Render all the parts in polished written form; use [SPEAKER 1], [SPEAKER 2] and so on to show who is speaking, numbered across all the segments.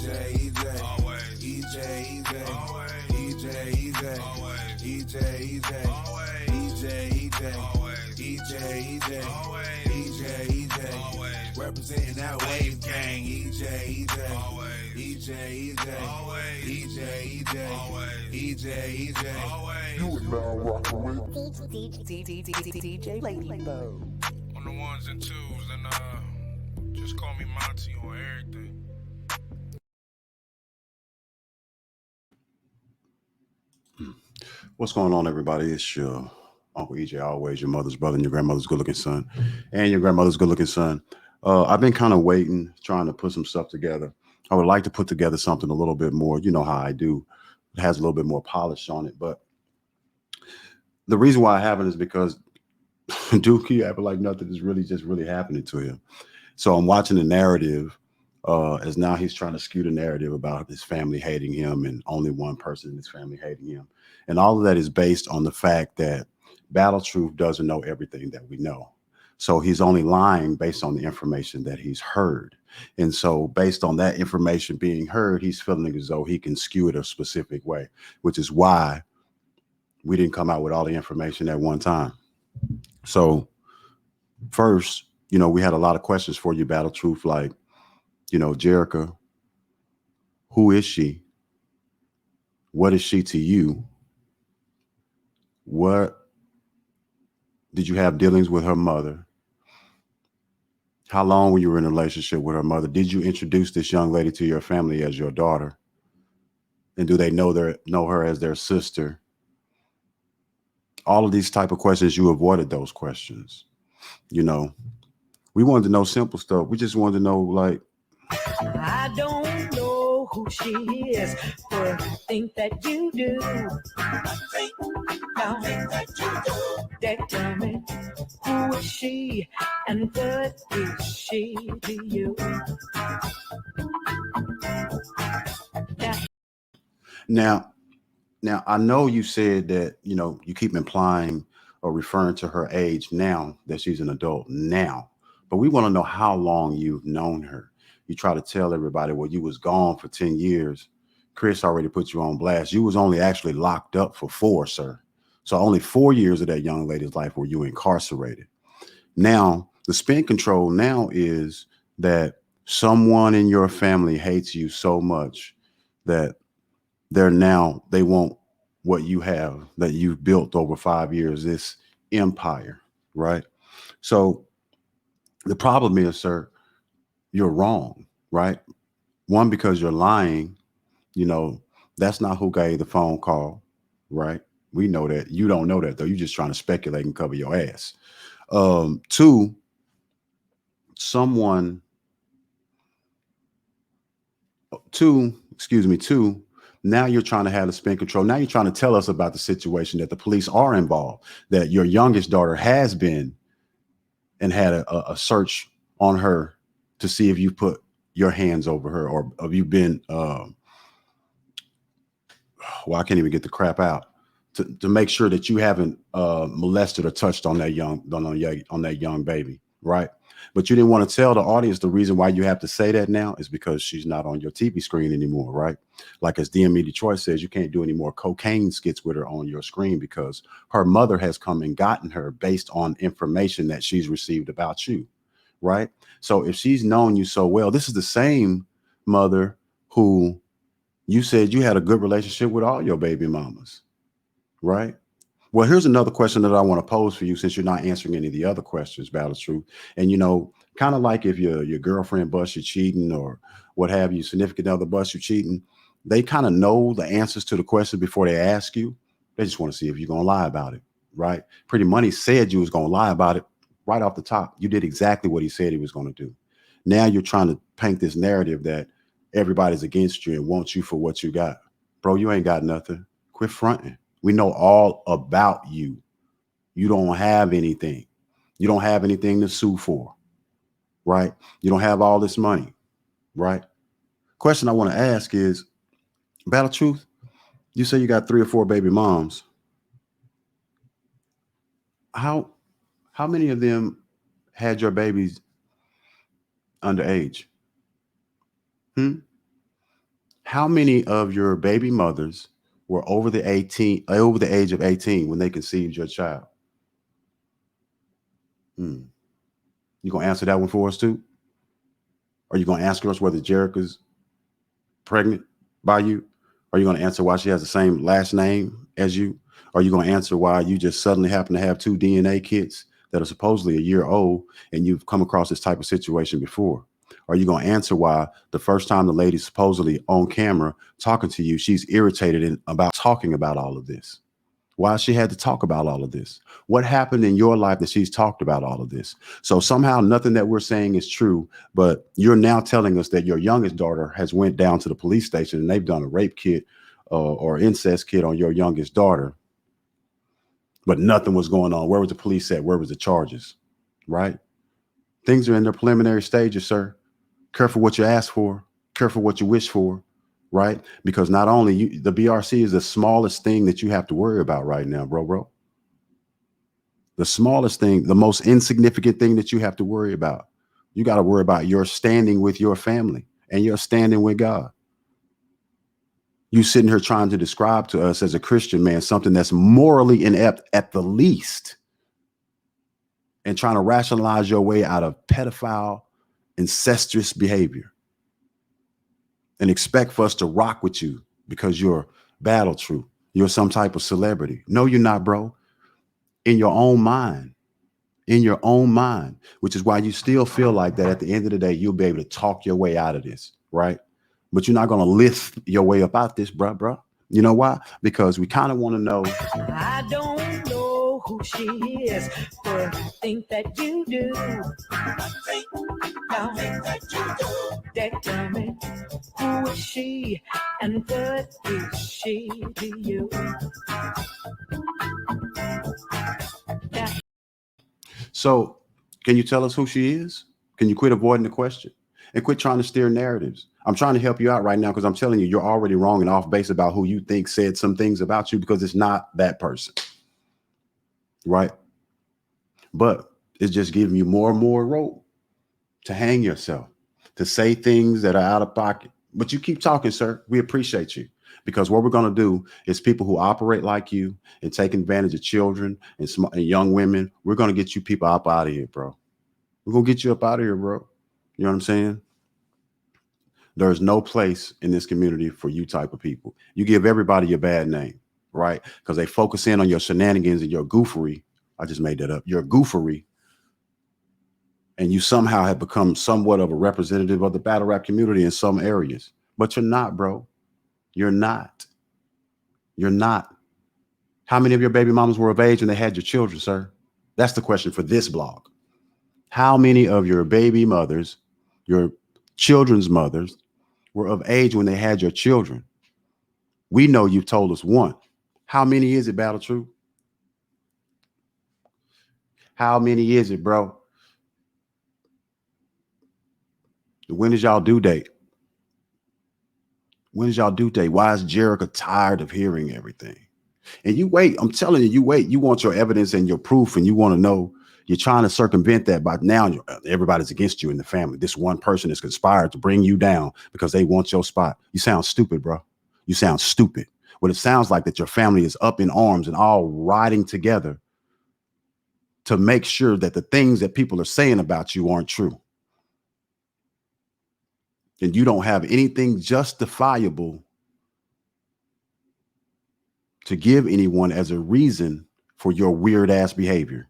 [SPEAKER 1] EJ,
[SPEAKER 2] always,
[SPEAKER 1] EJ, EJ,
[SPEAKER 2] always,
[SPEAKER 1] EJ, EJ,
[SPEAKER 2] always,
[SPEAKER 1] EJ, EJ,
[SPEAKER 2] always,
[SPEAKER 1] EJ, EJ,
[SPEAKER 2] always,
[SPEAKER 1] EJ, EJ,
[SPEAKER 2] always,
[SPEAKER 1] EJ, EJ,
[SPEAKER 2] always,
[SPEAKER 1] representing that wave gang. EJ, EJ,
[SPEAKER 2] always,
[SPEAKER 1] EJ, EJ,
[SPEAKER 2] always,
[SPEAKER 1] EJ, EJ,
[SPEAKER 2] always,
[SPEAKER 1] EJ, EJ.
[SPEAKER 2] always.
[SPEAKER 3] You are now rocking with
[SPEAKER 4] DJ Ladybug.
[SPEAKER 2] On the ones and twos, and just call me Monty on everything.
[SPEAKER 5] What's going on, everybody? It's your Uncle J.ALWAYZ, your mother's brother and your grandmother's good-looking son, and your grandmother's good-looking son. I've been kind of waiting, trying to put some stuff together. I would like to put together something a little bit more, you know how I do. It has a little bit more polish on it, but the reason why I haven't is because Duke, he acting like nothing is really happening to him. So I'm watching the narrative as now he's trying to skew the narrative about his family hating him and only one person in his family hating him. And all of that is based on the fact that Battletruth doesn't know everything that we know. So he's only lying based on the information that he's heard. And so based on that information being heard, he's feeling as though he can skew it a specific way, which is why we didn't come out with all the information at one time. So first, you know, we had a lot of questions for you, Battletruth, like, you know, Jerica, who is she? What is she to you? What did you have dealings with her mother? How long were you in a relationship with her mother? Did you introduce this young lady to your family as your daughter? And do they know her as their sister? All of these type of questions, you avoided those questions. You know, we wanted to know simple stuff. We just wanted to know, like,
[SPEAKER 4] I don't know who she is, but I think that you do. Now, that tell me, who is she and what is she to you?
[SPEAKER 5] Now, I know you said that, you know, you keep implying or referring to her age now that she's an adult now, but we want to know how long you've known her. You try to tell everybody, well, you was gone for 10 years. Chris already put you on blast. You was only actually locked up for 4, sir. So only 4 years of that young lady's life were you incarcerated. Now, the spin control now is that someone in your family hates you so much that they want what you have that you've built over 5 years, this empire, right? So the problem is, sir, you're wrong, right? One, because you're lying, you know, that's not who gave the phone call, right? We know that. You don't know that, though. You're just trying to speculate and cover your ass. Two, two, now you're trying to have the spin control. Now you're trying to tell us about the situation that the police are involved, that your youngest daughter has been and had a search on her to see if you put your hands over her or have you been, well, I can't even get the crap out to make sure that you haven't molested or touched on that young baby, right? But you didn't want to tell the audience the reason why you have to say that now is because she's not on your TV screen anymore, right? Like as DME Detroit says, you can't do any more cocaine skits with her on your screen because her mother has come and gotten her based on information that she's received about you, right? So if she's known you so well, this is the same mother who you said you had a good relationship with all your baby mamas, right? Well, here's another question that I want to pose for you since you're not answering any of the other questions, Battletruth. And, you know, kind of like if your girlfriend busts you cheating or what have you, significant other busts you cheating, they kind of know the answers to the question before they ask you. They just want to see if you're going to lie about it, right? Pretty Money said you was going to lie about it right off the top. You did exactly what he said he was going to do. Now you're trying to paint this narrative that everybody's against you and wants you for what you got. Bro, you ain't got nothing. Quit fronting. We know all about you. You don't have anything. You don't have anything to sue for, right? You don't have all this money, right? Question I want to ask is, Battletruth, you say you got 3 or 4 baby moms. How many of them had your babies underage? How many of your baby mothers were over the age of 18 when they conceived your child? You gonna answer that one for us too? Are you gonna ask us whether Jerica's pregnant by you? Are you gonna answer why she has the same last name as you? Are you gonna answer why you just suddenly happen to have 2 DNA kits that are supposedly a year old and you've come across this type of situation before? Are you going to answer why the first time the lady's supposedly on camera talking to you, she's irritated about talking about all of this? Why she had to talk about all of this? What happened in your life that she's talked about all of this? So somehow nothing that we're saying is true, but you're now telling us that your youngest daughter has went down to the police station and they've done a rape kit or incest kit on your youngest daughter, but nothing was going on. Where was the police at? Where was the charges? Right? Things are in their preliminary stages, sir. Careful what you ask for, careful what you wish for, right? Because not only the BRC is the smallest thing that you have to worry about right now, bro. The smallest thing, the most insignificant thing that you have to worry about. You got to worry about your standing with your family and your standing with God. You sitting here trying to describe to us as a Christian man something that's morally inept at the least, and trying to rationalize your way out of pedophile, incestuous behavior, and expect for us to rock with you because you're Battletruth. You're some type of celebrity. No, you're not, bro. In your own mind, which is why you still feel like that at the end of the day, you'll be able to talk your way out of this, right? But you're not going to lift your way up out this, bro. You know why? Because we kind of want to know.
[SPEAKER 4] I don't know who she is, but I think that you do. I think that you do. Tell me, who is she and what is she to you?
[SPEAKER 5] So can you tell us who she is? Can you quit avoiding the question and quit trying to steer narratives? I'm trying to help you out right now because I'm telling you, you're already wrong and off base about who you think said some things about you, because it's not that person, right? But it's just giving you more and more rope to hang yourself, to say things that are out of pocket. But you keep talking, sir. We appreciate you, because what we're going to do is people who operate like you and take advantage of children and young women, we're going to get you people up out of here, bro. We're going to get you up out of here, bro. You know what I'm saying? There's no place in this community for you type of people. You give everybody a bad name, right? Because they focus in on your shenanigans and your goofery. I just made that up. Your goofery. And you somehow have become somewhat of a representative of the battle rap community in some areas. But you're not, bro. You're not. You're not. How many of your baby mamas were of age when they had your children, sir? That's the question for this blog. How many of your baby mothers, your children's mothers, were of age when they had your children? We know you've told us one. How many is it, Battletruth? How many is it, bro? When is y'all due date? When is y'all due date? Why is Jerica tired of hearing everything? And you wait. I'm telling you, you wait. You want your evidence and your proof, and you want to know. You're trying to circumvent that by now. Everybody's against you in the family. This one person is conspired to bring you down because they want your spot. You sound stupid, bro. You sound stupid. What it sounds like that your family is up in arms and all riding together to make sure that the things that people are saying about you aren't true. And you don't have anything justifiable to give anyone as a reason for your weird ass behavior.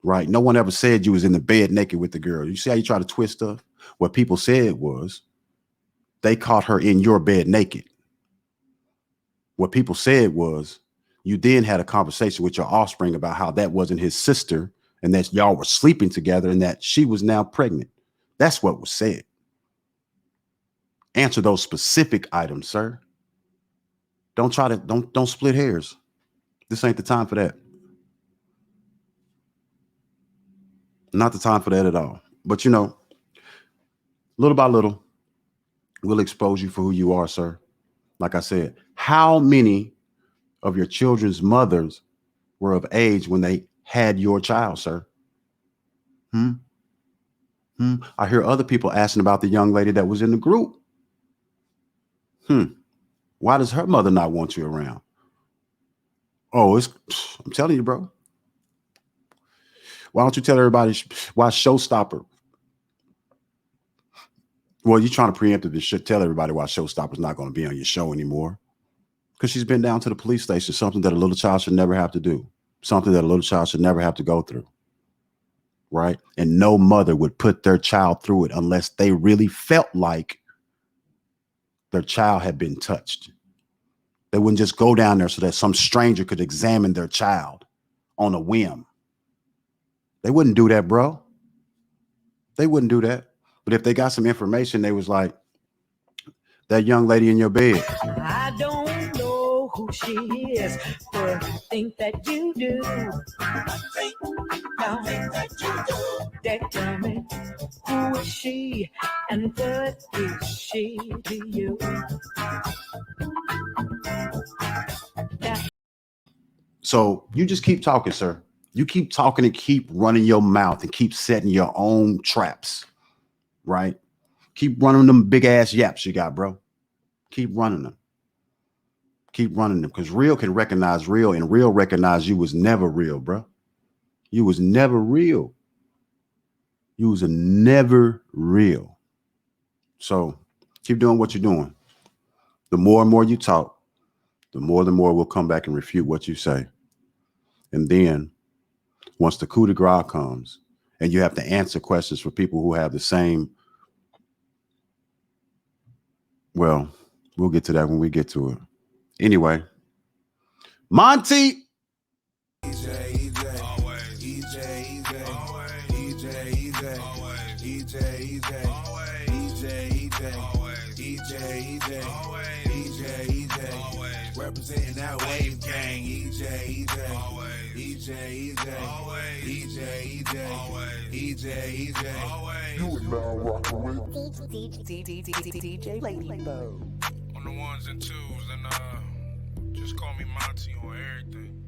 [SPEAKER 5] Right? No one ever said you was in the bed naked with the girl. You see how you try to twist stuff? What people said was they caught her in your bed naked. What people said was you then had a conversation with your offspring about how that wasn't his sister and that y'all were sleeping together and that she was now pregnant. That's what was said. Answer those specific items, sir. Don't split hairs. This ain't the time for that. Not the time for that at all. But you know, little by little, we'll expose you for who you are, sir. Like I said, how many of your children's mothers were of age when they had your child, sir? I hear other people asking about the young lady that was in the group. Why does her mother not want you around? Oh, I'm telling you, bro. Why don't you tell everybody why Showstopper? Well, you're trying to preemptively should tell everybody why Showstopper's not going to be on your show anymore. Because she's been down to the police station, something that a little child should never have to do, something that a little child should never have to go through. Right? And no mother would put their child through it unless they really felt like their child had been touched. They wouldn't just go down there so that some stranger could examine their child on a whim. They wouldn't do that, bro. They wouldn't do that. But if they got some information, they was like, that young lady in your bed.
[SPEAKER 4] I don't know who she is, but I think that you do. I think that you do. That tell me, who is she and what is she to you?
[SPEAKER 5] So you just keep talking, sir. You keep talking and keep running your mouth and keep setting your own traps, right? Keep running them big ass yaps you got, bro. Keep running them. Keep running them, because real can recognize real, and real recognize you was never real, bro. You was never real. You was never real. So keep doing what you're doing. The more and more you talk, the more we'll come back and refute what you say. And then once the coup de grace comes and you have to answer questions for people who have the same, well, we'll get to that when we get to it. Anyway, Monty.
[SPEAKER 1] Representing that wave gang, EJ, You are now rocking with
[SPEAKER 4] DJ Ladybug.
[SPEAKER 2] On the ones and twos, and just call me Monty on everything.